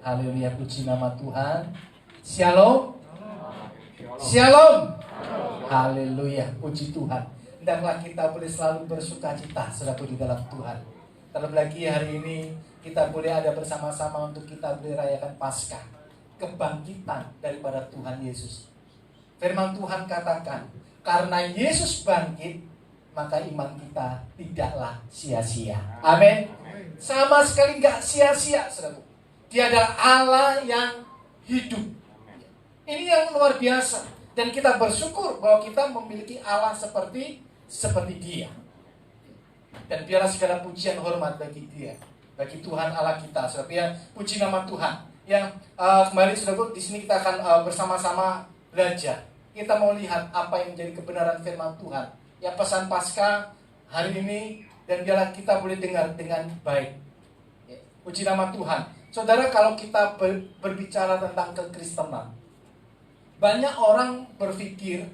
Haleluya, puji nama Tuhan. Shalom. Shalom. Haleluya, puji Tuhan. Hendaklah kita boleh selalu bersuka cita, saudaraku, di dalam Tuhan. Terlebih lagi hari ini kita boleh ada bersama-sama untuk kita boleh rayakan Paskah, kebangkitan daripada Tuhan Yesus. Firman Tuhan katakan, karena Yesus bangkit, maka iman kita tidaklah sia-sia. Amin. Sama sekali gak sia-sia, saudaraku. Dia adalah Allah yang hidup. Ini yang luar biasa. Dan kita bersyukur bahwa kita memiliki Allah seperti Dia. Dan biarlah segala pujian hormat bagi Dia, bagi Tuhan Allah kita. Saudara, puji nama Tuhan. Yang kembali saudara, di sini kita akan bersama-sama belajar. Kita mau lihat apa yang menjadi kebenaran firman Tuhan. Ya, pesan Paskah hari ini, dan biarlah kita boleh dengar dengan baik. Ya, puji nama Tuhan. Saudara, kalau kita berbicara tentang kekristenan, banyak orang berpikir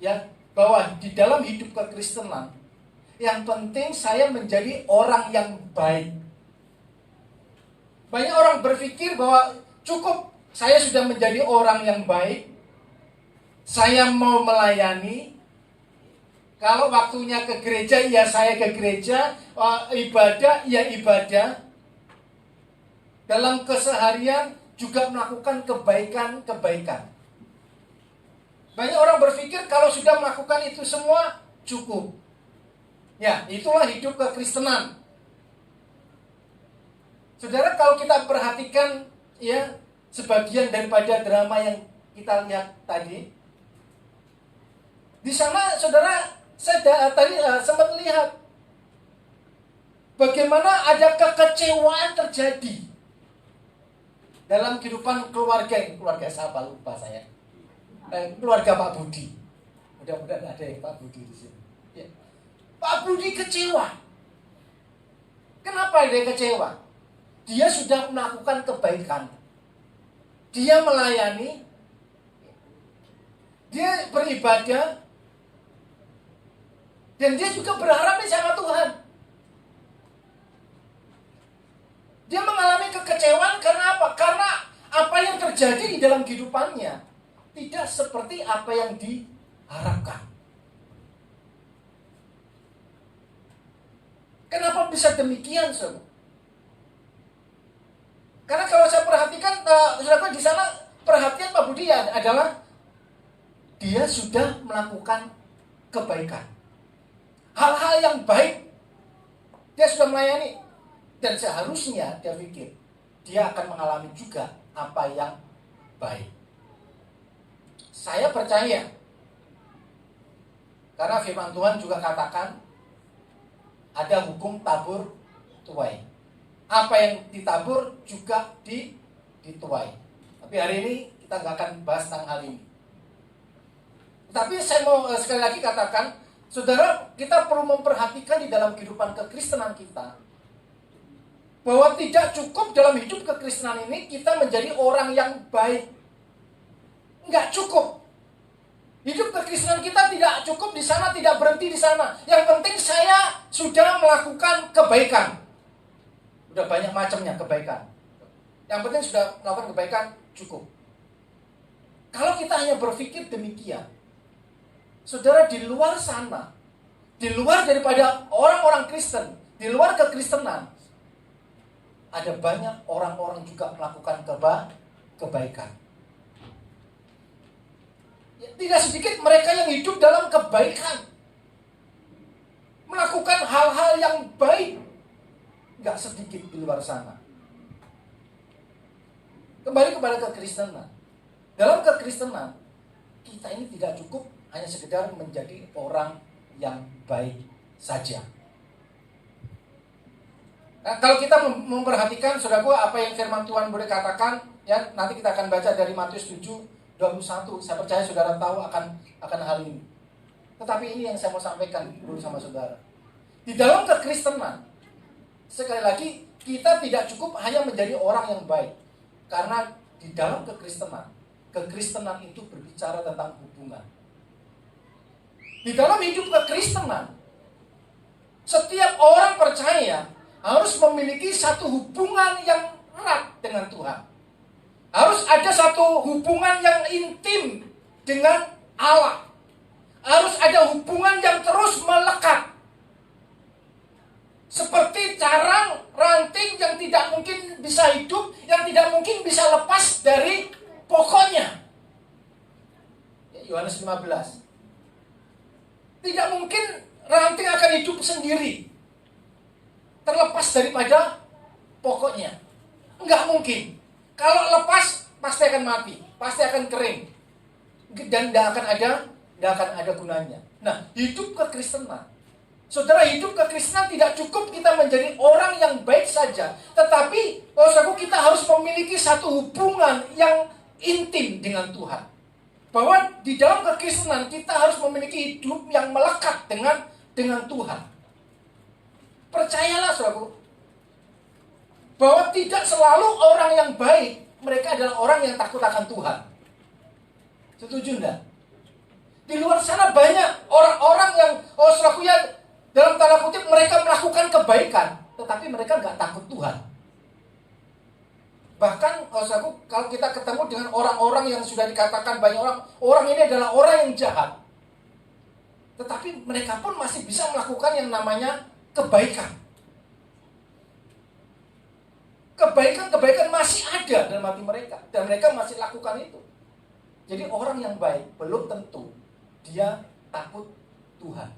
ya bahwa di dalam hidup kekristenan yang penting saya menjadi orang yang baik. Banyak orang berpikir bahwa cukup saya sudah menjadi orang yang baik, saya mau melayani. Kalau waktunya ke gereja, ya saya ke gereja, ibadah, ya ibadah. Dalam keseharian juga melakukan kebaikan-kebaikan. Banyak orang berpikir kalau sudah melakukan itu semua cukup. Ya, itulah hidup kekristenan. Saudara, kalau kita perhatikan ya sebagian daripada drama yang kita lihat tadi, di sana saudara saya tadi sempat lihat bagaimana ada kekecewaan terjadi dalam kehidupan keluarga siapa lupa saya. Keluarga Pak Budi. Mudah-mudahan ada yang Pak Budi di sini. Ya. Pak Budi kecewa. Kenapa dia kecewa? Dia sudah melakukan kebaikan. Dia melayani. Dia beribadah. Dan dia juga berharap sama Tuhan. Dia mengalami kekecewaan karena apa? Karena apa yang terjadi di dalam kehidupannya tidak seperti apa yang diharapkan. Kenapa bisa demikian, saudara? Karena kalau saya perhatikan, saudara, di sana perhatian Pak Budi adalah dia sudah melakukan kebaikan. Hal-hal yang baik dia sudah melayani. Dan seharusnya dia pikir dia akan mengalami juga apa yang baik. Saya percaya, karena firman Tuhan juga katakan ada hukum tabur tuai. Apa yang ditabur juga dituai. Tapi hari ini kita nggak akan bahas tentang hal ini. Tapi saya mau sekali lagi katakan, saudara, kita perlu memperhatikan di dalam kehidupan kekristenan kita bahwa tidak cukup dalam hidup kekristenan ini kita menjadi orang yang baik. Enggak cukup. Hidup kekristenan kita tidak cukup di sana, tidak berhenti di sana. Yang penting saya sudah melakukan kebaikan. Udah banyak macamnya kebaikan. Yang penting sudah melakukan kebaikan, cukup. Kalau kita hanya berpikir demikian, saudara, di luar sana, di luar daripada orang-orang Kristen, di luar kekristenan, ada banyak orang-orang juga melakukan kebaikan. Ya, tidak sedikit mereka yang hidup dalam kebaikan, melakukan hal-hal yang baik. Gak sedikit di luar sana. Kembali kepada kekristenan. Dalam kekristenan, kita ini tidak cukup hanya sekedar menjadi orang yang baik saja. Nah, kalau kita memperhatikan, saudaraku, apa yang firman Tuhan boleh katakan, ya nanti kita akan baca dari Matius 7:21. Saya percaya saudara tahu akan hal ini. Tetapi ini yang saya mau sampaikan dulu sama saudara. Di dalam kekristenan, sekali lagi, kita tidak cukup hanya menjadi orang yang baik. Karena di dalam kekristenan itu berbicara tentang hubungan. Di dalam hidup kekristenan, setiap orang percaya harus memiliki satu hubungan yang erat dengan Tuhan. Harus ada satu hubungan yang intim dengan Allah. Harus ada hubungan yang terus melekat. Seperti carang ranting yang tidak mungkin bisa hidup, yang tidak mungkin bisa lepas dari pokoknya. Yohanes 15. Tidak mungkin ranting akan hidup sendiri, terlepas daripada pokoknya. Enggak mungkin. Kalau lepas, pasti akan mati, pasti akan kering, dan tidak akan ada gunanya. Nah, hidup kekristenan, saudara, hidup kekristenan tidak cukup kita menjadi orang yang baik saja, tetapi kita harus memiliki satu hubungan yang intim dengan Tuhan. Bahwa di dalam kekristenan kita harus memiliki hidup yang melekat dengan Tuhan. Percayalah, saudaraku, bahwa tidak selalu orang yang baik mereka adalah orang yang takut akan Tuhan. Setuju enggak? Di luar sana banyak orang-orang yang dalam tanda kutip mereka melakukan kebaikan, tetapi mereka nggak takut Tuhan. Bahkan kalau kita ketemu dengan orang-orang yang sudah dikatakan banyak orang ini adalah orang yang jahat, tetapi mereka pun masih bisa melakukan yang namanya kebaikan. Kebaikan masih ada dalam hati mereka, dan mereka masih lakukan itu. Jadi orang yang baik belum tentu dia takut Tuhan.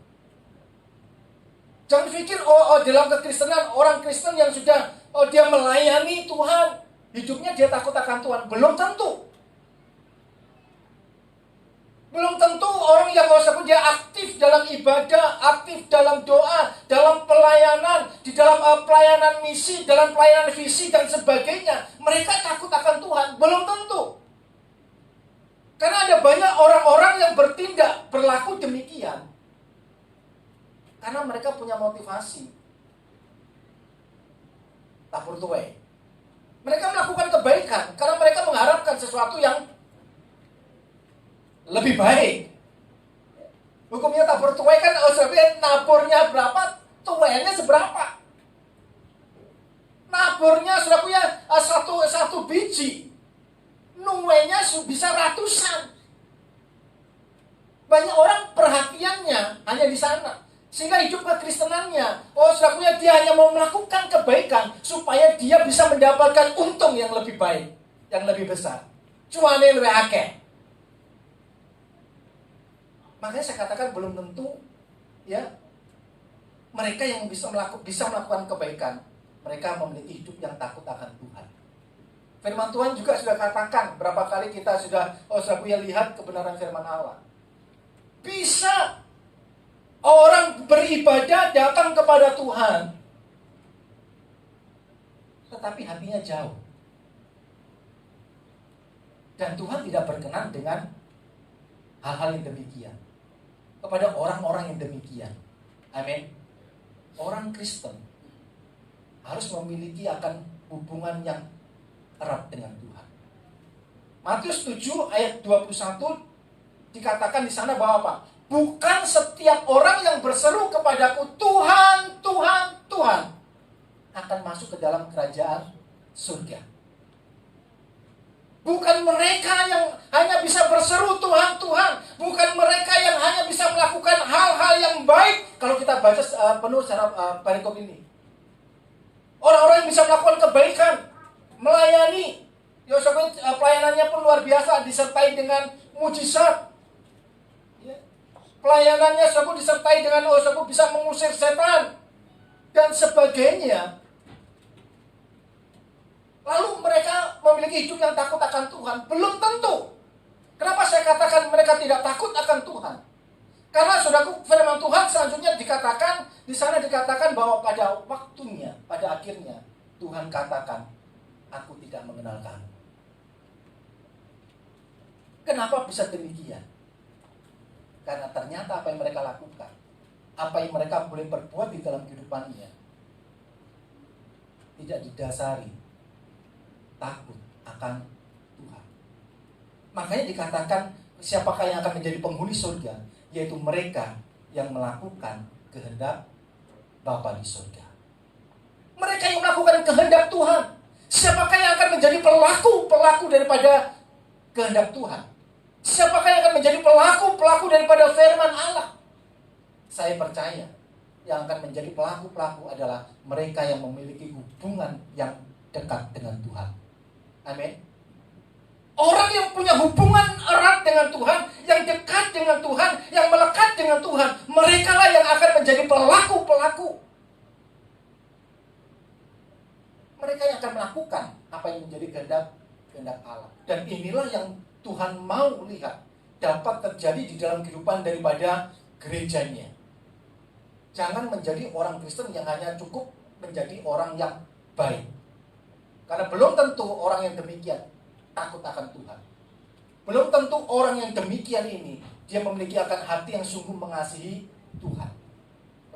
Jangan pikir dalam kekristenan orang Kristen yang sudah dia melayani Tuhan, hidupnya dia takut akan Tuhan. Belum tentu. Belum tentu orang yang dia aktif dalam ibadah, aktif dalam doa, dalam pelayanan, di dalam pelayanan misi, dalam pelayanan visi dan sebagainya, mereka takut akan Tuhan. Belum tentu. Karena ada banyak orang-orang yang berlaku demikian karena mereka punya motivasi tabur tuai. Mereka melakukan kebaikan karena mereka mengharapkan sesuatu yang lebih baik. Hukumnya tabur tuai kan, naburnya berapa, tuainya seberapa. Naburnya satu biji, nuainya bisa ratusan. Banyak orang perhatiannya hanya di sana, sehingga hidup kekristenannya, dia hanya mau melakukan kebaikan supaya dia bisa mendapatkan untung yang lebih baik, yang lebih besar. Cuane lebih akeh. Makanya saya katakan belum tentu ya mereka yang bisa melakukan kebaikan, mereka memiliki hidup yang takut akan Tuhan. Firman Tuhan juga sudah katakan, berapa kali kita sudah lihat kebenaran firman Allah. Bisa orang beribadah datang kepada Tuhan, tetapi hatinya jauh. Dan Tuhan tidak berkenan dengan hal-hal yang demikian. Kepada orang-orang yang demikian. Amin. Orang Kristen harus memiliki akan hubungan yang erat dengan Tuhan. Matius 7 ayat 21 dikatakan di sana bahwa apa? Bukan setiap orang yang berseru kepadaku Tuhan, Tuhan, Tuhan akan masuk ke dalam kerajaan surga. Bukan mereka yang hanya bisa berseru Tuhan, Tuhan. Bukan mereka yang hanya bisa melakukan hal-hal yang baik. Kalau kita baca penuh secara perikop ini, orang-orang yang bisa melakukan kebaikan, melayani, pelayanannya pun luar biasa, disertai dengan mujizat. Pelayanannya disertai dengan bisa mengusir setan dan sebagainya. Lalu mereka memiliki hidup yang takut akan Tuhan? Belum tentu. Kenapa saya katakan mereka tidak takut akan Tuhan? Karena saudaraku, firman Tuhan selanjutnya dikatakan, di sana dikatakan bahwa pada waktunya, pada akhirnya Tuhan katakan, aku tidak mengenal kamu. Kenapa bisa demikian? Karena ternyata apa yang mereka lakukan, apa yang mereka boleh perbuat di dalam kehidupannya, tidak didasari takut akan Tuhan. Makanya dikatakan, siapakah yang akan menjadi penghuni surga? Yaitu mereka yang melakukan kehendak Bapa di surga. Mereka yang melakukan kehendak Tuhan. Siapakah yang akan menjadi pelaku daripada kehendak Tuhan? Siapakah yang akan menjadi pelaku daripada firman Allah? Saya percaya yang akan menjadi pelaku adalah mereka yang memiliki hubungan yang dekat dengan Tuhan. Amin. Orang yang punya hubungan erat dengan Tuhan, yang dekat dengan Tuhan, yang melekat dengan Tuhan, mereka lah yang akan menjadi pelaku. Mereka yang akan melakukan apa yang menjadi kehendak Allah. Dan inilah yang Tuhan mau lihat dapat terjadi di dalam kehidupan daripada gerejanya. Jangan menjadi orang Kristen yang hanya cukup menjadi orang yang baik. Karena belum tentu orang yang demikian takut akan Tuhan. Belum tentu orang yang demikian ini dia memiliki akan hati yang sungguh mengasihi Tuhan.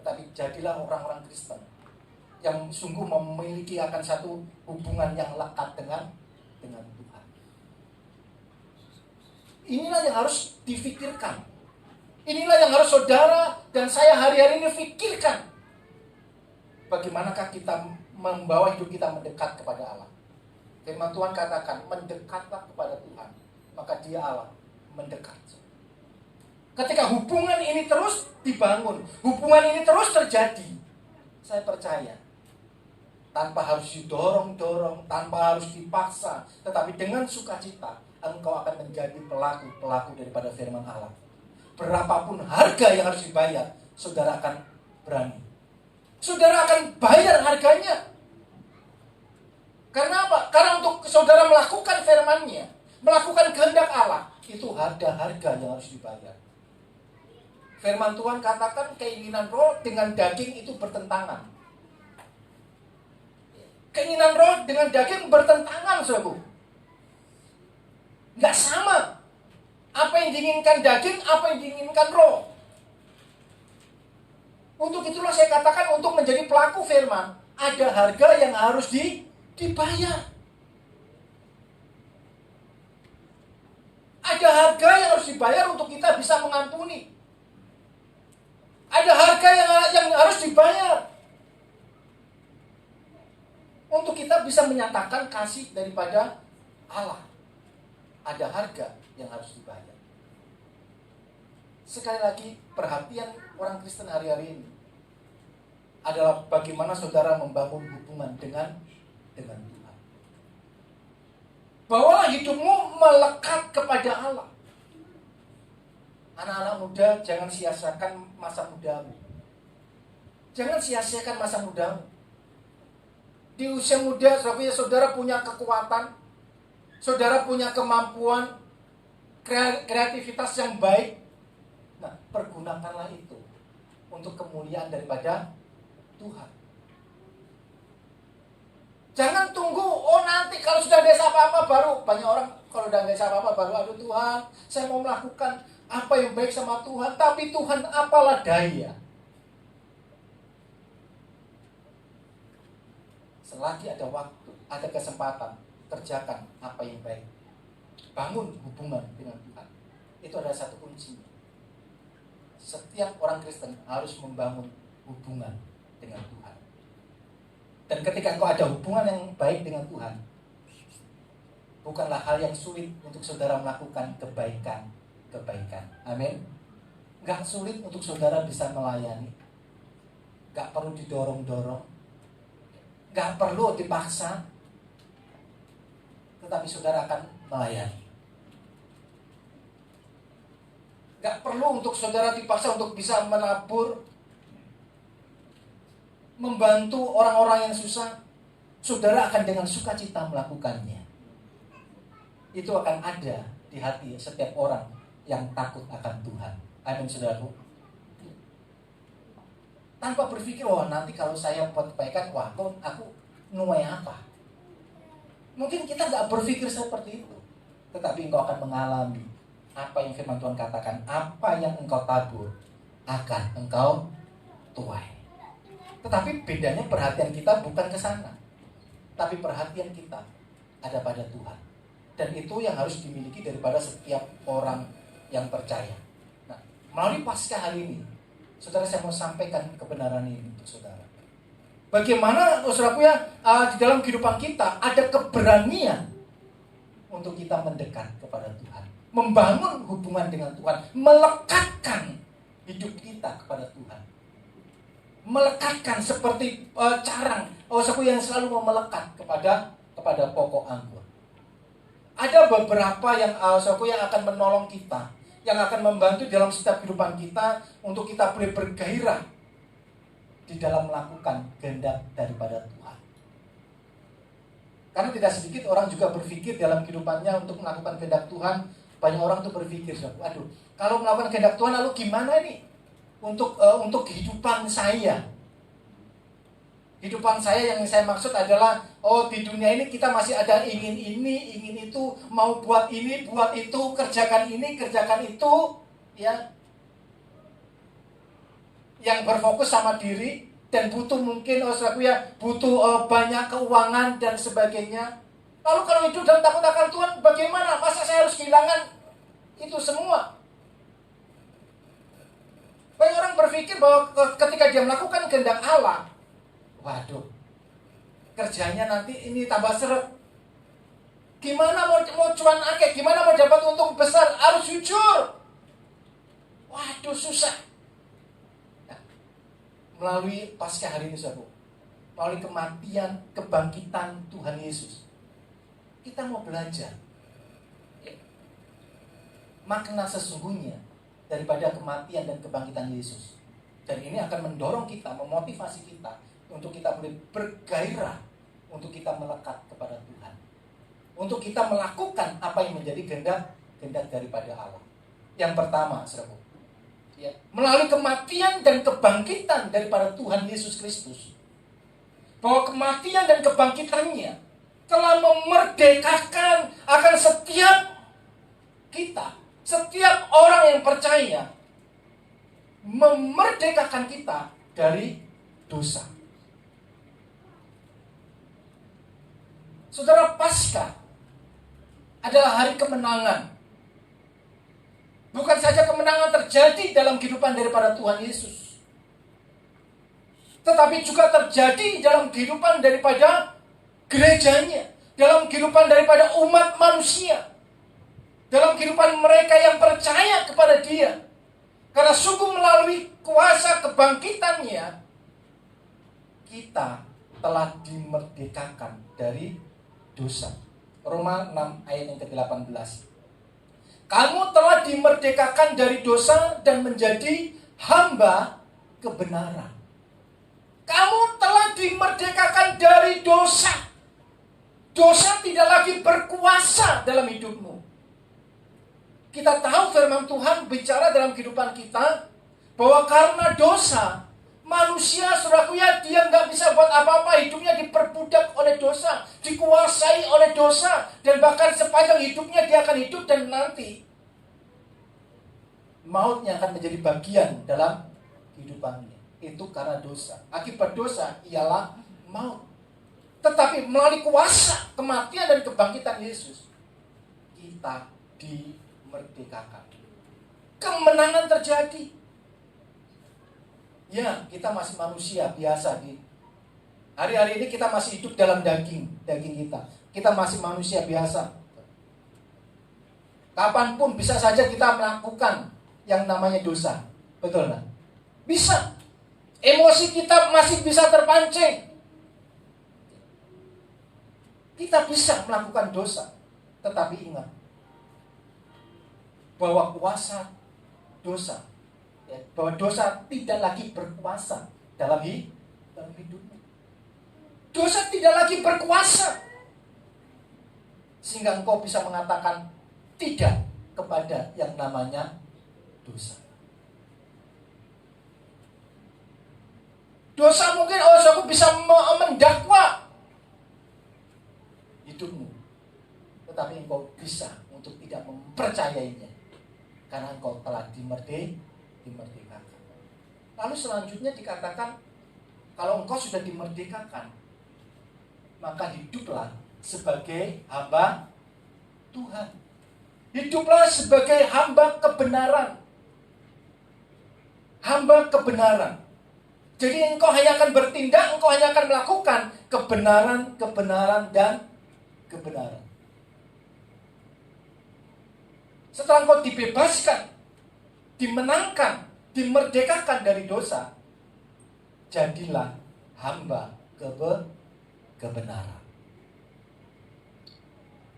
Tetapi jadilah orang-orang Kristen yang sungguh memiliki akan satu hubungan yang lekat dengan Tuhan. Inilah yang harus difikirkan. Inilah yang harus saudara dan saya hari-hari ini fikirkan. Bagaimanakah kita membawa hidup kita mendekat kepada Allah? Firman Tuhan katakan, mendekatlah kepada Tuhan, maka Dia Allah mendekat. Ketika hubungan ini terus dibangun, hubungan ini terus terjadi, saya percaya, tanpa harus didorong-dorong, tanpa harus dipaksa, tetapi dengan sukacita, engkau akan menjadi pelaku daripada firman Allah. Berapapun harga yang harus dibayar, saudara akan berani. Saudara akan bayar harganya. Karena apa? Karena untuk saudara melakukan firman-Nya, melakukan kehendak Allah, itu ada harga yang harus dibayar. Firman Tuhan katakan keinginan roh dengan daging itu bertentangan. Keinginan roh dengan daging bertentangan, saudara. Nggak sama. Apa yang diinginkan daging, apa yang diinginkan roh. Untuk itulah saya katakan untuk menjadi pelaku firman, ada harga yang harus dibayar. Ada harga yang harus dibayar untuk kita bisa mengampuni. Ada harga yang harus dibayar untuk kita bisa menyatakan kasih daripada Allah. Ada harga yang harus dibayar. Sekali lagi, perhatian orang Kristen hari-hari ini adalah bagaimana saudara membangun hubungan dengan Tuhan. Bawalah hidupmu melekat kepada Allah. Anak-anak muda, jangan sia-siakan masa mudamu. Jangan sia-siakan masa mudamu. Di usia muda, saudara punya kekuatan, saudara punya kemampuan, kreativitas yang baik. Nah, pergunakanlah itu untuk kemuliaan daripada Tuhan. Jangan tunggu, nanti kalau sudah desa apa-apa baru. Banyak orang kalau udah desa apa-apa baru, aduh Tuhan, saya mau melakukan apa yang baik sama Tuhan. Tapi Tuhan apalah daya. Selagi ada waktu, ada kesempatan, kerjakan apa yang baik. Bangun hubungan dengan Tuhan. Itu adalah satu kuncinya. Setiap orang Kristen harus membangun hubungan dengan Tuhan. Dan ketika engkau ada hubungan yang baik dengan Tuhan, bukanlah hal yang sulit untuk saudara melakukan kebaikan. Amin. Gak sulit untuk saudara bisa melayani. Gak perlu didorong-dorong. Gak perlu dipaksa. Tetapi saudara akan melayani. Gak perlu untuk saudara dipaksa untuk bisa menabur, membantu orang-orang yang susah. Saudara akan dengan sukacita melakukannya. Itu akan ada di hati setiap orang yang takut akan Tuhan. Amin, saudaraku. Tanpa berpikir, nanti kalau saya buat kebaikan, aku nuai apa? Mungkin kita gak berpikir seperti itu. Tetapi engkau akan mengalami apa yang firman Tuhan katakan. Apa yang engkau tabur akan engkau tuai. Tetapi bedanya perhatian kita bukan ke sana. Tapi perhatian kita ada pada Tuhan. Dan itu yang harus dimiliki daripada setiap orang yang percaya. Nah, melalui Paskah hari ini, saudara, saya mau sampaikan kebenaran ini untuk saudara. Bagaimana saudaraku ya, di dalam kehidupan kita ada keberanian untuk kita mendekat kepada Tuhan, membangun hubungan dengan Tuhan, melekatkan hidup kita kepada Tuhan, melekatkan seperti carang saudaraku yang selalu mau melekat kepada pokok anggur. Ada beberapa yang saudaraku yang akan menolong kita, yang akan membantu dalam setiap kehidupan kita untuk kita boleh bergairah di dalam melakukan kehendak daripada Tuhan. Karena tidak sedikit orang juga berpikir dalam kehidupannya untuk melakukan kehendak Tuhan. Banyak orang tuh berpikir, waduh, kalau melakukan kehendak Tuhan lalu gimana nih untuk kehidupan saya? Kehidupan saya yang saya maksud adalah, di dunia ini kita masih ada ingin ini, ingin itu, mau buat ini, buat itu, kerjakan ini, kerjakan itu, ya. Yang berfokus sama diri dan butuh mungkin, saudaraku ya, butuh banyak keuangan dan sebagainya. Lalu kalau hidup dan takut akan Tuhan, bagaimana? Masa saya harus kehilangan itu semua? Banyak orang berpikir bahwa ketika dia melakukan kehendak Allah, waduh, kerjanya nanti ini tambah seret. Gimana mau cuan akeh? Gimana mau dapat untung besar? Harus jujur. Waduh, susah. Nah, melalui pasca hari ini, saudara, melalui kematian, kebangkitan Tuhan Yesus, kita mau belajar makna sesungguhnya daripada kematian dan kebangkitan Yesus. Dan ini akan mendorong kita, memotivasi kita untuk kita boleh bergairah, untuk kita melekat kepada Tuhan, untuk kita melakukan apa yang menjadi kehendak daripada Allah. Yang pertama, saudaraku, ya, melalui kematian dan kebangkitan daripada Tuhan Yesus Kristus, bahwa kematian dan kebangkitannya telah memerdekakan akan setiap kita, setiap orang yang percaya, memerdekakan kita dari dosa. Saudara, Paskah adalah hari kemenangan. Bukan saja kemenangan terjadi dalam kehidupan daripada Tuhan Yesus, tetapi juga terjadi dalam kehidupan daripada gerejanya, dalam kehidupan daripada umat manusia, dalam kehidupan mereka yang percaya kepada Dia. Karena sungguh melalui kuasa kebangkitannya, kita telah dimerdekakan dari dosa. Roma 6 ayat yang ke-18. Kamu telah dimerdekakan dari dosa dan menjadi hamba kebenaran. Kamu telah dimerdekakan dari dosa. Dosa tidak lagi berkuasa dalam hidupmu. Kita tahu firman Tuhan bicara dalam kehidupan kita bahwa karena dosa, manusia, saudaraku ya, dia nggak bisa buat apa-apa, hidupnya diperbudak oleh dosa, dikuasai oleh dosa, dan bahkan sepanjang hidupnya dia akan hidup dan nanti mautnya akan menjadi bagian dalam kehidupannya. Itu karena dosa. Akibat dosa ialah maut. Tetapi melalui kuasa kematian dan kebangkitan Yesus, kita dimerdekakan. Kemenangan terjadi. Ya, kita masih manusia biasa. Di hari-hari ini kita masih hidup dalam daging kita. Kita masih manusia biasa. Kapanpun bisa saja kita melakukan yang namanya dosa. Betul kan? Bisa. Emosi kita masih bisa terpancing. Kita bisa melakukan dosa. Tetapi ingat, bahwa kuasa dosa, bahwa dosa tidak lagi berkuasa dalam hidupmu. Dosa tidak lagi berkuasa sehingga engkau bisa mengatakan tidak kepada yang namanya dosa. Dosa mungkin aku bisa mendakwa hidupmu, tetapi engkau bisa untuk tidak mempercayainya karena engkau telah dimerdekakan. Lalu selanjutnya dikatakan, kalau engkau sudah dimerdekakan, maka hiduplah sebagai hamba Tuhan. Hiduplah sebagai hamba kebenaran. Hamba kebenaran. Jadi engkau hanya akan bertindak, engkau hanya akan melakukan kebenaran, kebenaran, dan kebenaran. Setelah engkau dibebaskan, dimenangkan, dimerdekakan dari dosa, jadilah hamba kebenaran.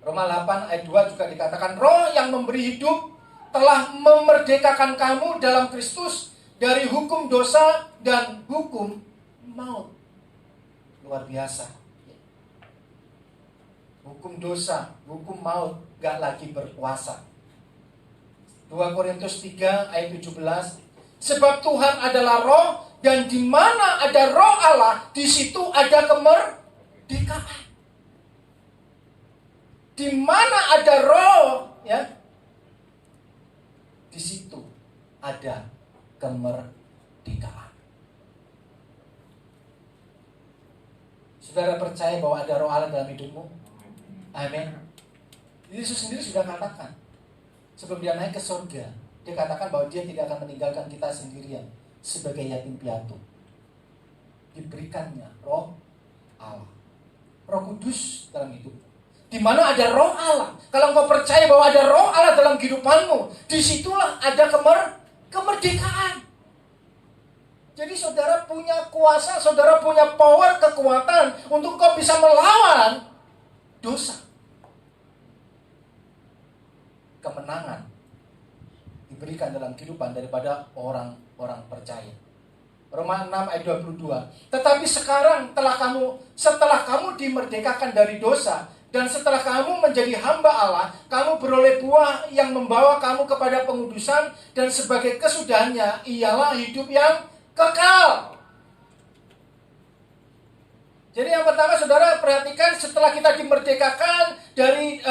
Roma 8 ayat 2 juga dikatakan, Roh yang memberi hidup telah memerdekakan kamu dalam Kristus dari hukum dosa dan hukum maut. Luar biasa. Hukum dosa, hukum maut gak lagi berkuasa. 2 Korintus 3 ayat 17. Sebab Tuhan adalah roh, dan di mana ada roh Allah, di situ ada kemerdekaan. Di mana ada roh, ya, di situ ada kemerdekaan. Saudara percaya bahwa ada roh Allah dalam hidupmu? Amin. Yesus sendiri sudah katakan, sebelum dia naik ke surga, dia katakan bahwa dia tidak akan meninggalkan kita sendirian sebagai yatim piatu. Diberikannya roh Allah, Roh Kudus dalam hidupmu. Di mana ada roh Allah, kalau engkau percaya bahwa ada roh Allah dalam kehidupanmu, disitulah ada kemerdekaan. Jadi saudara punya kuasa, saudara punya power, kekuatan untuk engkau bisa melawan dosa. Kemenangan diberikan dalam kehidupan daripada orang-orang percaya. Roma 6 ayat 22. Tetapi sekarang setelah kamu dimerdekakan dari dosa, dan setelah kamu menjadi hamba Allah, kamu beroleh buah yang membawa kamu kepada pengudusan, dan sebagai kesudahannya ialah hidup yang kekal. Jadi yang pertama saudara perhatikan, setelah kita dimerdekakan dari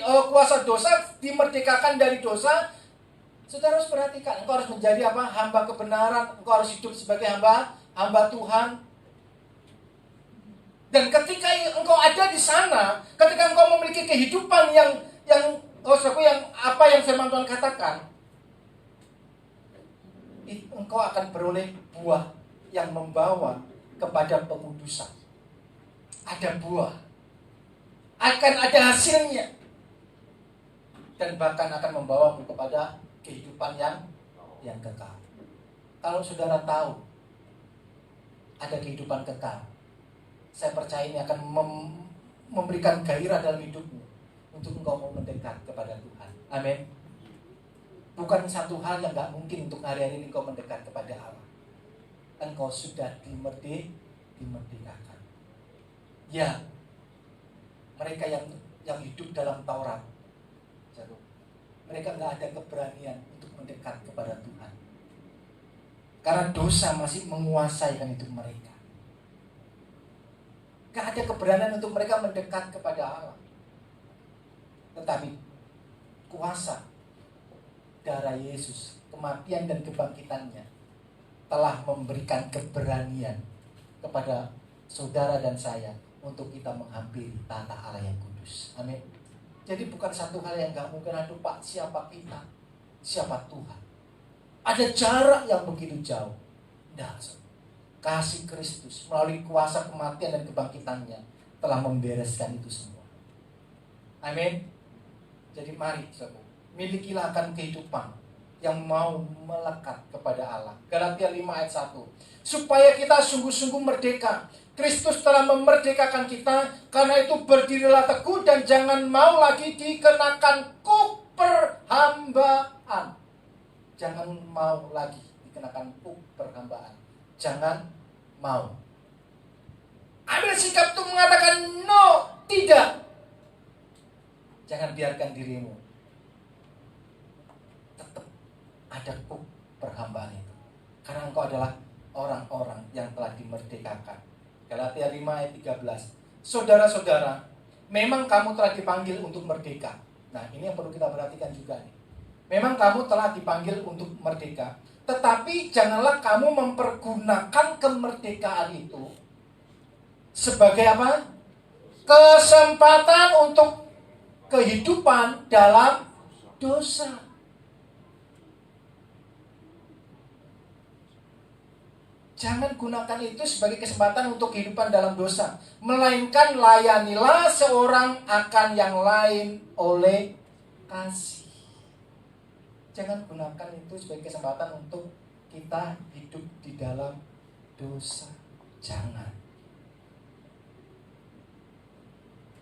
kuasa dosa, dimerdekakan dari dosa, saudara harus perhatikan, engkau harus menjadi apa? Hamba kebenaran, engkau harus hidup sebagai hamba Tuhan. Dan ketika engkau ada di sana, ketika engkau memiliki kehidupan yang apa yang firman Tuhan katakan, engkau akan beroleh buah yang membawa kepada pengudusan. Ada buah, akan ada hasilnya, dan bahkan akan membawamu kepada kehidupan yang kekal. Kalau saudara tahu ada kehidupan kekal, saya percaya ini akan memberikan gairah dalam hidupmu untuk engkau mau mendekat kepada Tuhan. Amin. Bukan satu hal yang gak mungkin untuk hari-hari ini engkau mendekat kepada Allah. Engkau sudah dimerdekakan. Ya, mereka yang hidup dalam Taurat, mereka gak ada keberanian untuk mendekat kepada Tuhan, karena dosa masih menguasai hidup mereka. Gak ada keberanian untuk mereka mendekat kepada Allah. Tetapi kuasa darah Yesus, kematian dan kebangkitannya telah memberikan keberanian kepada saudara dan saya untuk kita menghampiri tata Allah yang kudus. Amin. Jadi bukan satu hal yang gak mungkin. Aduh Pak, siapa kita? Siapa Tuhan? Ada jarak yang begitu jauh. Nah, kasih Kristus melalui kuasa kematian dan kebangkitannya telah membereskan itu semua. Amin. Jadi mari saudara, milikilah akan kehidupan yang mau melekat kepada Allah. Galatia 5 ayat 1. Supaya kita sungguh-sungguh merdeka. Kristus telah memerdekakan kita, karena itu berdirilah teguh dan jangan mau lagi dikenakan kuk perhambaan. Jangan mau lagi dikenakan kuk perhambaan. Jangan mau. Ambil sikap untuk mengatakan no, tidak. Jangan biarkan dirimu tetap ada kuk perhambaan itu, karena engkau adalah orang-orang yang telah dimerdekakan. Galatia 5 ayat 13. Saudara-saudara, memang kamu telah dipanggil untuk merdeka. Nah, ini yang perlu kita perhatikan juga nih. Memang kamu telah dipanggil untuk merdeka, tetapi janganlah kamu mempergunakan kemerdekaan itu sebagai apa? Kesempatan untuk kehidupan dalam dosa. Jangan gunakan itu sebagai kesempatan untuk kehidupan dalam dosa. Melainkan layanilah seorang akan yang lain oleh kasih. Jangan gunakan itu sebagai kesempatan untuk kita hidup di dalam dosa. Jangan.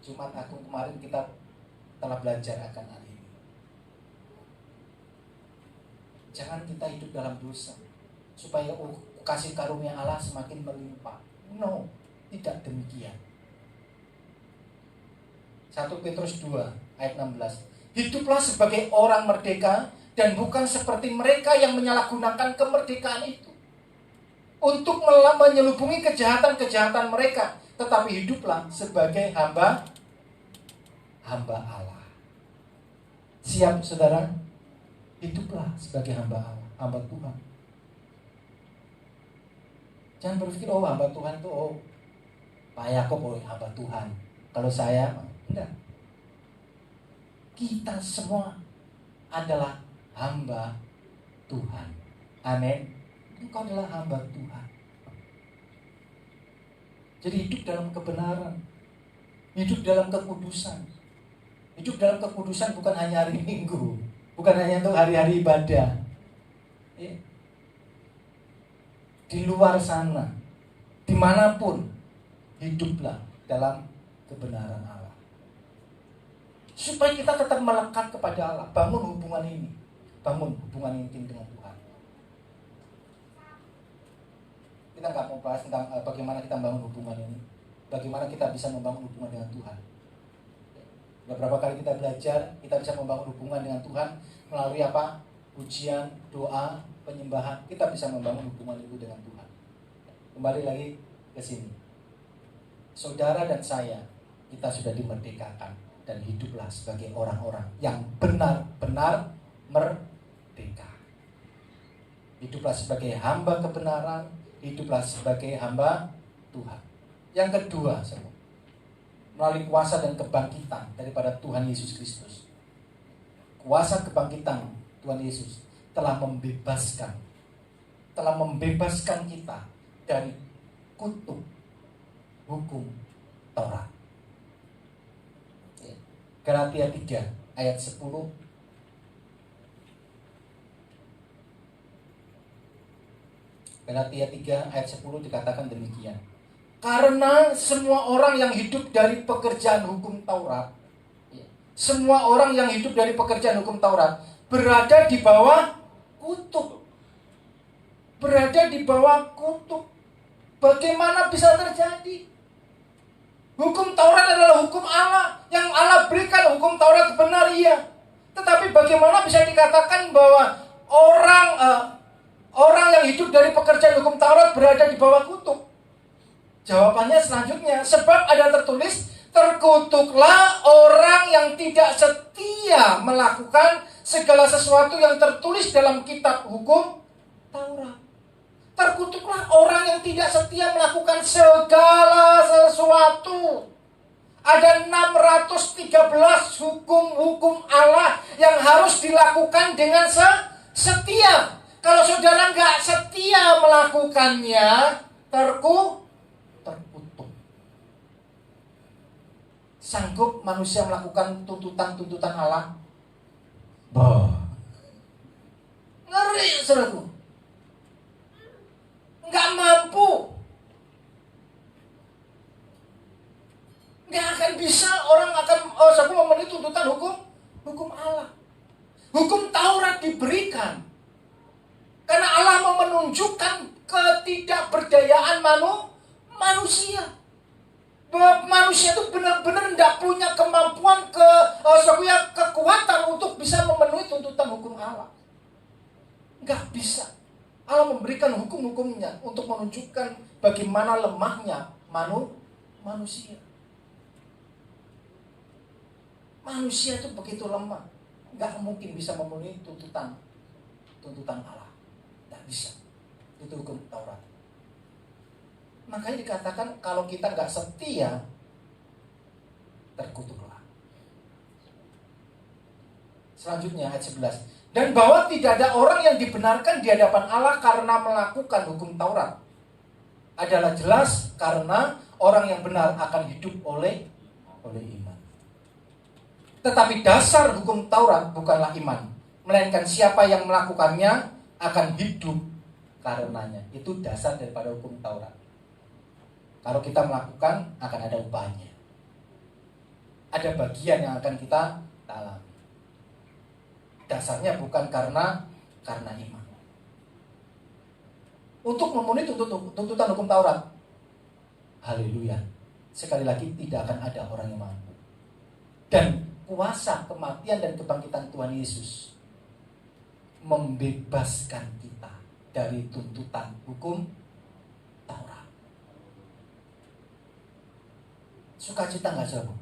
Jumat Agung kemarin kita telah belajar akan hal ini. Jangan kita hidup dalam dosa supaya kasih karunia Allah semakin melimpah. No, tidak demikian. 1 Petrus 2 ayat 16. Hiduplah sebagai orang merdeka dan bukan seperti mereka yang menyalahgunakan kemerdekaan itu untuk menyelubungi kejahatan-kejahatan mereka, tetapi hiduplah sebagai hamba Allah. Siap saudara? Hiduplah sebagai hamba Allah, hamba Tuhan. Jangan berpikir, oh hamba Tuhan itu, Pak Yakob hamba Tuhan. Kalau saya, enggak. Kita semua adalah hamba Tuhan. Amin. Engkau adalah hamba Tuhan. Jadi hidup dalam kebenaran, hidup dalam kekudusan. Hidup dalam kekudusan bukan hanya hari Minggu, bukan hanya untuk hari-hari ibadah. Ya. Di luar sana, dimanapun, hiduplah dalam kebenaran Allah. Supaya kita tetap melekat kepada Allah. Bangun hubungan ini. Bangun hubungan intim dengan Tuhan. Kita nggak mau bahas tentang bagaimana kita membangun hubungan ini. Bagaimana kita bisa membangun hubungan dengan Tuhan. Beberapa kali kita belajar, kita bisa membangun hubungan dengan Tuhan melalui apa? Ujian, doa, penyembahan. Kita bisa membangun hubungan itu dengan Tuhan. Kembali lagi ke sini. Saudara dan saya, kita sudah dimerdekakan dan hiduplah sebagai orang-orang yang benar-benar merdeka. Hiduplah sebagai hamba kebenaran, hiduplah sebagai hamba Tuhan. Yang kedua, melalui kuasa dan kebangkitan daripada Tuhan Yesus Kristus. Kuasa kebangkitan Tuhan Yesus telah membebaskan kita dari kutuk hukum Taurat. Galatia 3 ayat 10. Galatia 3 ayat 10 dikatakan demikian. Karena semua orang yang hidup dari pekerjaan hukum Taurat, semua orang yang hidup dari pekerjaan hukum Taurat berada di bawah kutuk. Berada di bawah kutuk. Bagaimana bisa terjadi? Hukum Taurat adalah hukum Allah. Yang Allah berikan hukum Taurat benar, iya. Tetapi bagaimana bisa dikatakan bahwa orang yang hidup dari pekerjaan hukum Taurat berada di bawah kutuk? Jawabannya selanjutnya, sebab ada tertulis, terkutuklah orang yang tidak setia melakukan segala sesuatu yang tertulis dalam kitab hukum Taurat. Terkutuklah orang yang tidak setia melakukan segala sesuatu. Ada 613 hukum-hukum Allah yang harus dilakukan dengan setia. Kalau saudara nggak setia melakukannya, terkutuk. Sanggup manusia melakukan tuntutan-tuntutan Allah? Ngeri, saudaraku. Nggak mampu. Nggak akan bisa orang akan memenuhi tuntutan hukum Allah. Hukum Taurat diberikan karena Allah mau menunjukkan ketidakberdayaan manusia. Bahwa manusia itu benar-benar tidak punya kemampuan kekuatan untuk bisa memenuhi tuntutan hukum Allah. Nggak bisa. Allah memberikan hukum-hukumnya untuk menunjukkan bagaimana lemahnya manusia. Manusia itu begitu lemah, nggak mungkin bisa memenuhi tuntutan Allah. Nggak bisa. Itu hukum Taurat. Makanya dikatakan kalau kita nggak setia, terkutuklah. Selanjutnya ayat 11. Dan bahwa tidak ada orang yang dibenarkan di hadapan Allah karena melakukan hukum Taurat. adalah jelas karena orang yang benar akan hidup oleh iman. Tetapi dasar hukum Taurat bukanlah iman, melainkan siapa yang melakukannya akan hidup karenanya. Itu dasar daripada hukum Taurat. Kalau kita melakukan akan ada upahnya. Ada bagian yang akan kita alami. Dasarnya bukan karena iman. Untuk memenuhi tuntutan hukum Taurat, haleluya, sekali lagi tidak akan ada orang yang mampu. Dan kuasa kematian dan kebangkitan Tuhan Yesus membebaskan kita dari tuntutan hukum Taurat. Sukacita nggak saudara?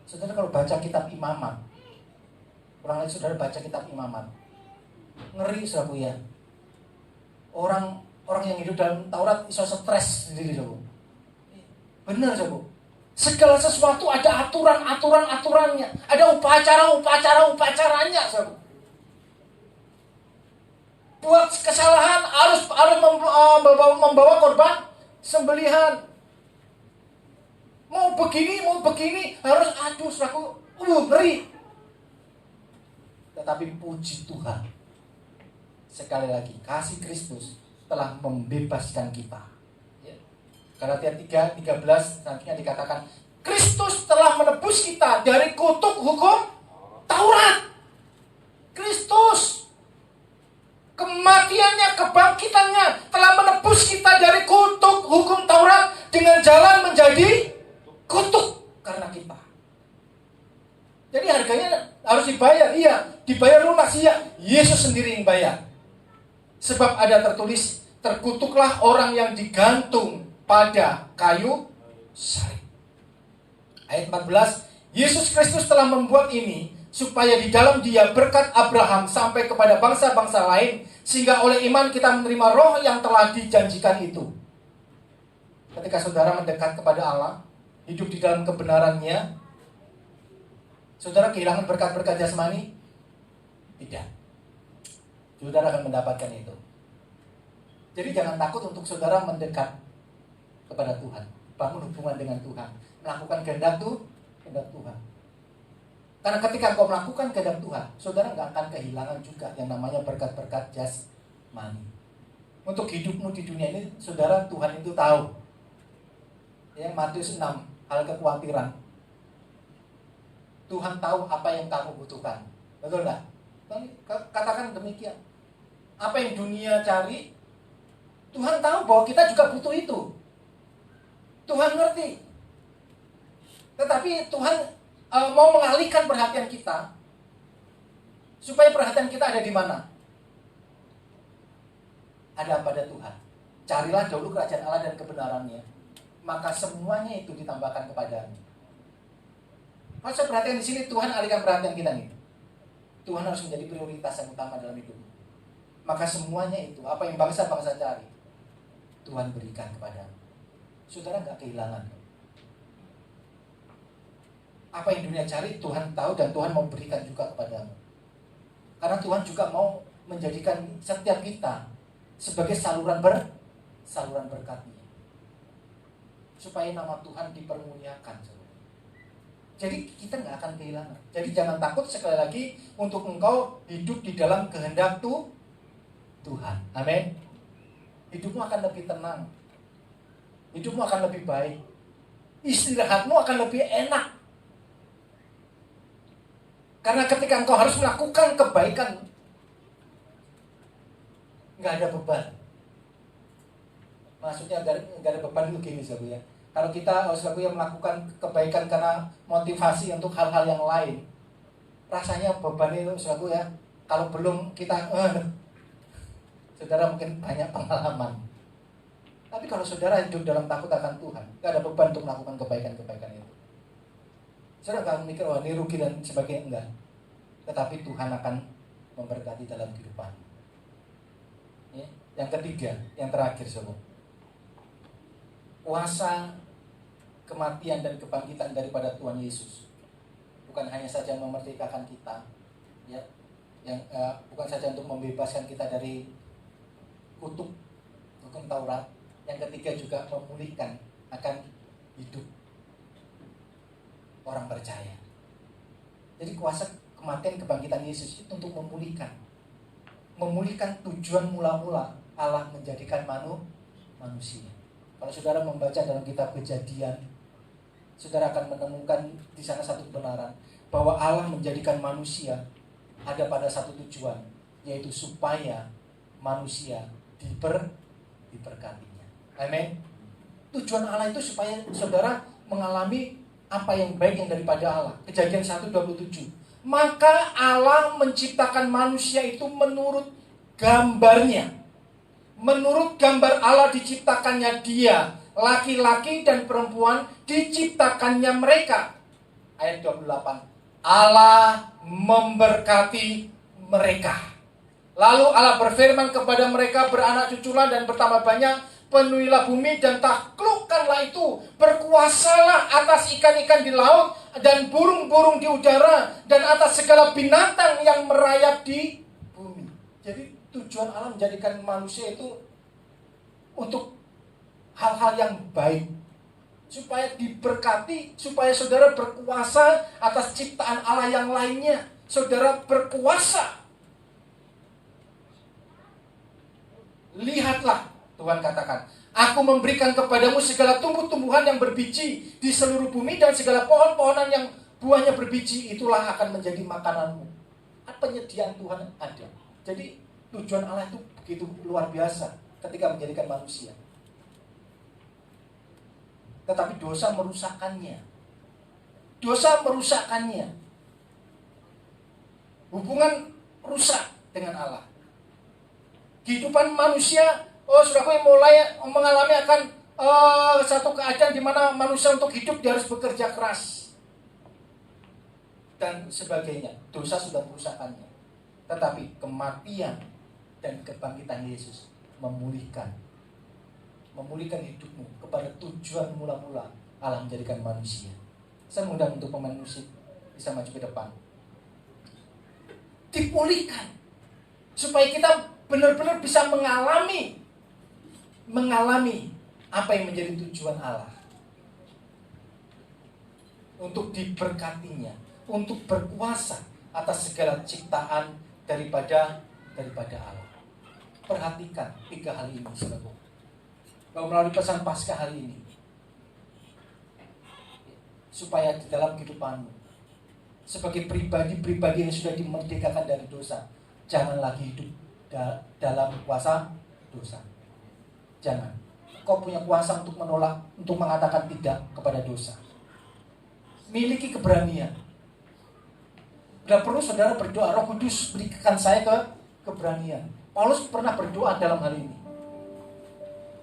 Saudara kalau baca kitab Imamat, ulang lagi saudara baca kitab Imamat, ngeri saudara ya. Orang yang hidup dalam Taurat iso stres sendiri saudara. Benar saudara. Segala sesuatu ada aturannya, ada upacaranya saudara. Buat kesalahan harus membawa korban sembelihan. Mau begini harus saudaraku, ngeri. Tetapi puji Tuhan, sekali lagi kasih Kristus telah membebaskan kita. Galatia 3:13 nantinya dikatakan Kristus telah menebus kita dari kutuk hukum Taurat. Kristus, kematiannya, kebangkitannya telah menebus kita dari kutuk hukum Taurat dengan jalan menjadi kutuk karena kita. Jadi harganya harus dibayar, iya, dibayar lunas, iya. Yesus sendiri yang bayar. Sebab ada tertulis, terkutuklah orang yang digantung pada kayu salib. Ayat 14, Yesus Kristus telah membuat ini supaya di dalam Dia berkat Abraham sampai kepada bangsa-bangsa lain, sehingga oleh iman kita menerima roh yang telah dijanjikan itu. Ketika saudara mendekat kepada Allah, hidup di dalam kebenarannya, saudara kehilangan berkat-berkat jasmani? Tidak. Saudara akan mendapatkan itu. Jadi jangan takut untuk saudara mendekat kepada Tuhan, bangun hubungan dengan Tuhan, melakukan kehendak Tuhan. Karena ketika kau melakukan kehendak Tuhan, saudara nggak akan kehilangan juga yang namanya berkat-berkat jasmani. Untuk hidupmu di dunia ini, saudara, Tuhan itu tahu. Ya, Matius 6, hal kekhawatiran. Tuhan tahu apa yang kamu butuhkan. Betul nggak? Katakan demikian. Apa yang dunia cari, Tuhan tahu bahwa kita juga butuh itu. Tuhan ngerti. Tetapi Tuhan mau mengalihkan perhatian kita supaya perhatian kita ada di mana? Ada pada Tuhan. Carilah dahulu kerajaan Allah dan kebenarannya, maka semuanya itu ditambahkan kepadamu. Masa perhatian di sini Tuhan alihkan perhatian kita nih. Tuhan harus menjadi prioritas yang utama dalam hidup. Maka semuanya itu, apa yang bangsa-bangsa cari, Tuhan berikan kepadamu. Saudara nggak kehilangan. Apa yang dunia cari Tuhan tahu dan Tuhan mau berikan juga kepadamu. Karena Tuhan juga mau menjadikan setiap kita sebagai saluran berkat-Nya. Supaya nama Tuhan dipermuliakan. Jadi kita nggak akan kehilangan. Jadi jangan takut sekali lagi untuk engkau hidup di dalam kehendak Tuhan. Amin. Hidupmu akan lebih tenang. Hidupmu akan lebih baik. Istirahatmu akan lebih enak. Karena ketika engkau harus melakukan kebaikan, nggak ada beban. Maksudnya nggak ada beban itu gini saudara ya. Kalau kita saudara melakukan kebaikan karena motivasi untuk hal-hal yang lain, rasanya beban itu saudara ya. Kalau belum kita, saudara mungkin banyak pengalaman. Tapi kalau saudara hidup dalam takut akan Tuhan, gak ada beban untuk melakukan kebaikan-kebaikan itu. Saudara gak mikir, wah ini rugi dan sebagainya, enggak. Tetapi Tuhan akan memberkati dalam kehidupan. Ya. Yang ketiga, yang terakhir saudara, kuasa kematian dan kebangkitan daripada Tuhan Yesus bukan hanya saja memerdekakan kita, ya, yang bukan saja untuk membebaskan kita dari kutuk hukum Taurat. Yang ketiga juga memulihkan akan hidup orang percaya. Jadi kuasa kematian kebangkitan Yesus itu untuk memulihkan tujuan mula-mula Allah menjadikan manusia. Kalau saudara membaca dalam kitab Kejadian, saudara akan menemukan di sana satu kebenaran bahwa Allah menjadikan manusia ada pada satu tujuan, yaitu supaya manusia diberkatinya. Amin. Tujuan Allah itu supaya saudara mengalami apa yang baik yang daripada Allah. Kejadian 1:27. Maka Allah menciptakan manusia itu menurut gambarnya. Menurut gambar Allah diciptakannya dia, laki-laki dan perempuan diciptakannya mereka. Ayat 28. Allah memberkati mereka. Lalu Allah berfirman kepada mereka, beranak cuculah dan bertambah banyak, penuhilah bumi dan taklukkanlah itu, berkuasalah atas ikan-ikan di laut dan burung-burung di udara dan atas segala binatang yang merayap di bumi. Jadi tujuan Allah menjadikan manusia itu untuk hal-hal yang baik, supaya diberkati, supaya saudara berkuasa atas ciptaan Allah yang lainnya. Saudara berkuasa. Lihatlah, Tuhan katakan, aku memberikan kepadamu segala tumbuh-tumbuhan yang berbiji di seluruh bumi dan segala pohon-pohonan yang buahnya berbiji, itulah akan menjadi makananmu. Penyediaan Tuhan ada. Jadi tujuan Allah itu begitu luar biasa ketika menjadikan manusia. Tetapi dosa merusakkannya. Dosa merusakkannya. Hubungan rusak dengan Allah. Kehidupan manusia, saudaraku, yang mulai mengalami akan satu keadaan di mana manusia untuk hidup dia harus bekerja keras dan sebagainya. Dosa sudah merusakkannya. Tetapi kematian dan kebangkitan Yesus memulihkan hidupmu kepada tujuan mula-mula Allah menjadikan manusia. Saya mengundang untuk pemain musik bisa maju ke depan. Dipulihkan supaya kita benar-benar bisa mengalami apa yang menjadi tujuan Allah. Untuk diberkatinya, untuk berkuasa atas segala ciptaan daripada Allah. Perhatikan 3 hal ini, saudara. Bahwa melalui pesan Paskah hari ini, supaya di dalam kehidupanmu sebagai pribadi yang sudah dimerdekakan dari dosa, jangan lagi hidup dalam kuasa dosa. Jangan. Kau punya kuasa untuk menolak, untuk mengatakan tidak kepada dosa. Miliki keberanian. Bila perlu saudara berdoa, Roh Kudus berikan saya keberanian. Paulus pernah berdoa dalam hal ini.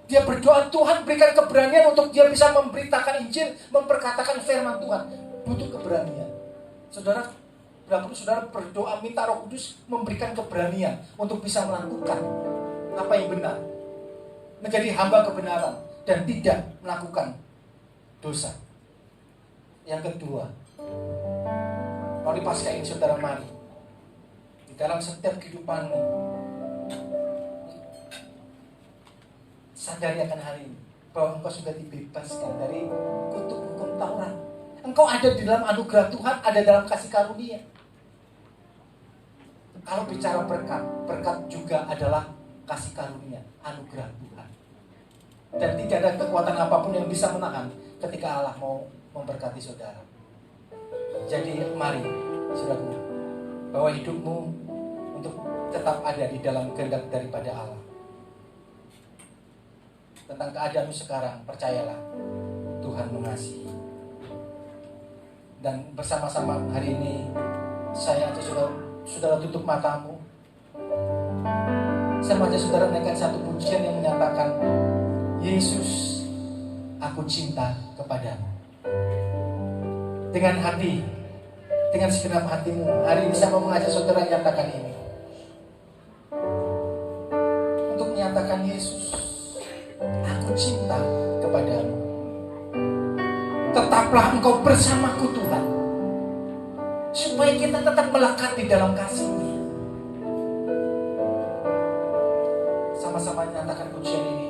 Dia berdoa, Tuhan berikan keberanian untuk dia bisa memberitakan Injil, memperkatakan firman Tuhan. Butuh keberanian. Saudara, bila perlu saudara berdoa, minta Roh Kudus memberikan keberanian untuk bisa melakukan apa yang benar, menjadi hamba kebenaran dan tidak melakukan dosa. Yang kedua, melalui Paskah ini saudara, mari di dalam setiap kehidupanmu sadari akan hari ini bahwa engkau sudah dibebaskan dari kutuk hukum Taurat. Engkau ada di dalam anugerah Tuhan, ada dalam kasih karunia. Kalau bicara berkat juga adalah kasih karunia, anugerah Tuhan. Dan tidak ada kekuatan apapun yang bisa menahan ketika Allah mau memberkati saudara. Jadi mari, saudaraku, bawa hidupmu untuk tetap ada di dalam kehendak daripada Allah. Tentang keadaanmu sekarang, percayalah, Tuhan mengasihi. Dan bersama-sama hari ini, saya ajak saudara tutup matamu. Saya mengajak saudara menaikkan satu pujian yang menyatakan, Yesus, aku cinta kepadamu. Dengan hati, dengan segenap hatimu, hari ini saya mau mengajak saudara menyatakan ini. Untuk menyatakan, Yesus, aku cinta kepadamu. Tetaplah engkau bersamaku Tuhan, supaya kita tetap melekat di dalam kasih-Nya. Sama-sama nyatakan pujian ini.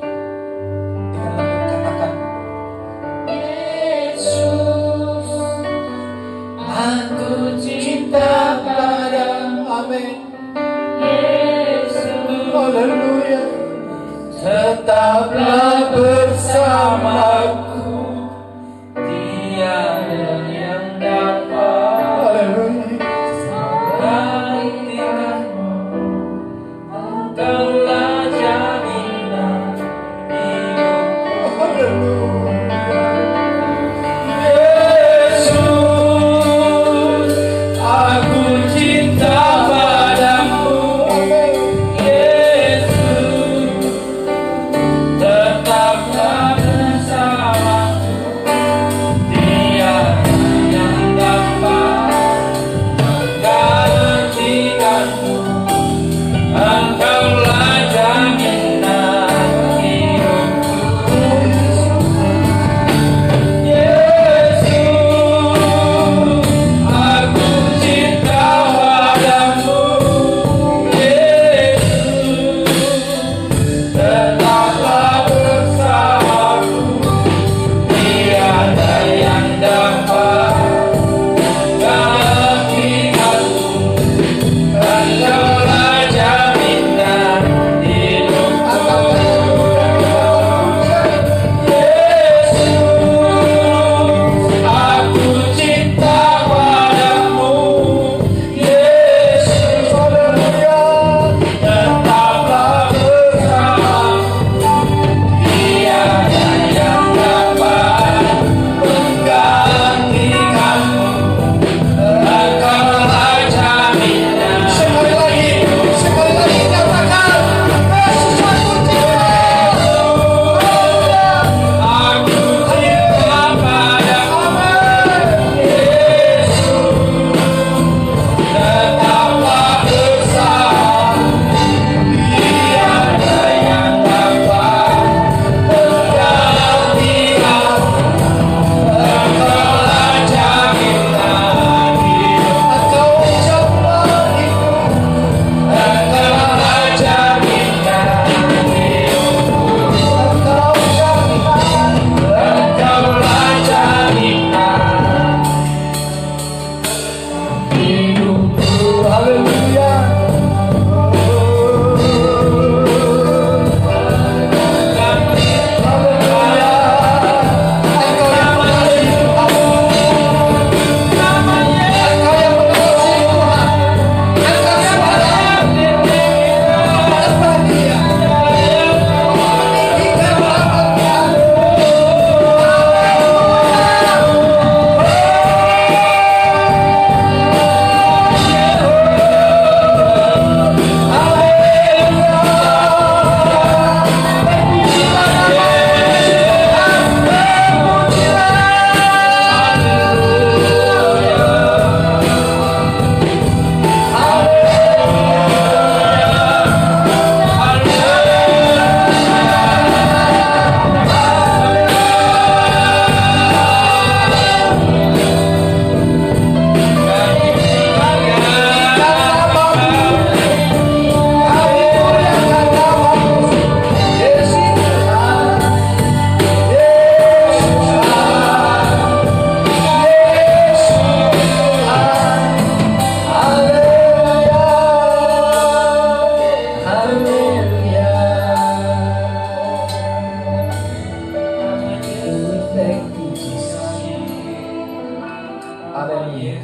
Haleluya.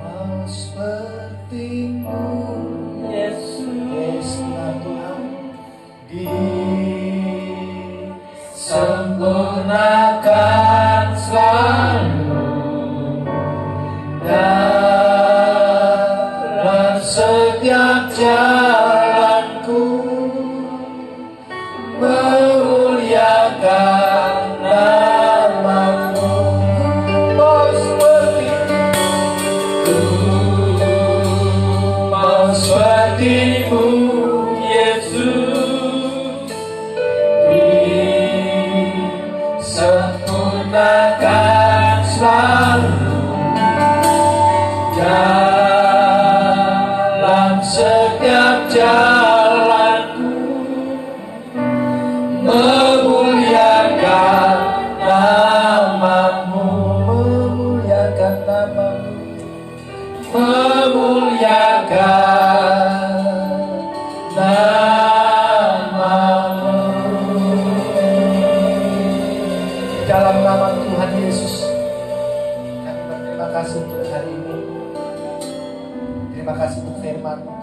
Mau seperti-Mu Yesus Tuhan, disempurnakan selalu dalam setiap jalanku, memuliakan nama-Mu. Mau seperti-Mu, mau seperti-Mu Yesus, disempurnakan selalu dalam setiap jalanku, memuliakan nama-Mu, memuliakan nama-Mu, memuliakan nama-Mu. Dalam nama Tuhan Yesus, kami berterima kasih untuk hari ini. Terima kasih untuk firman-Mu.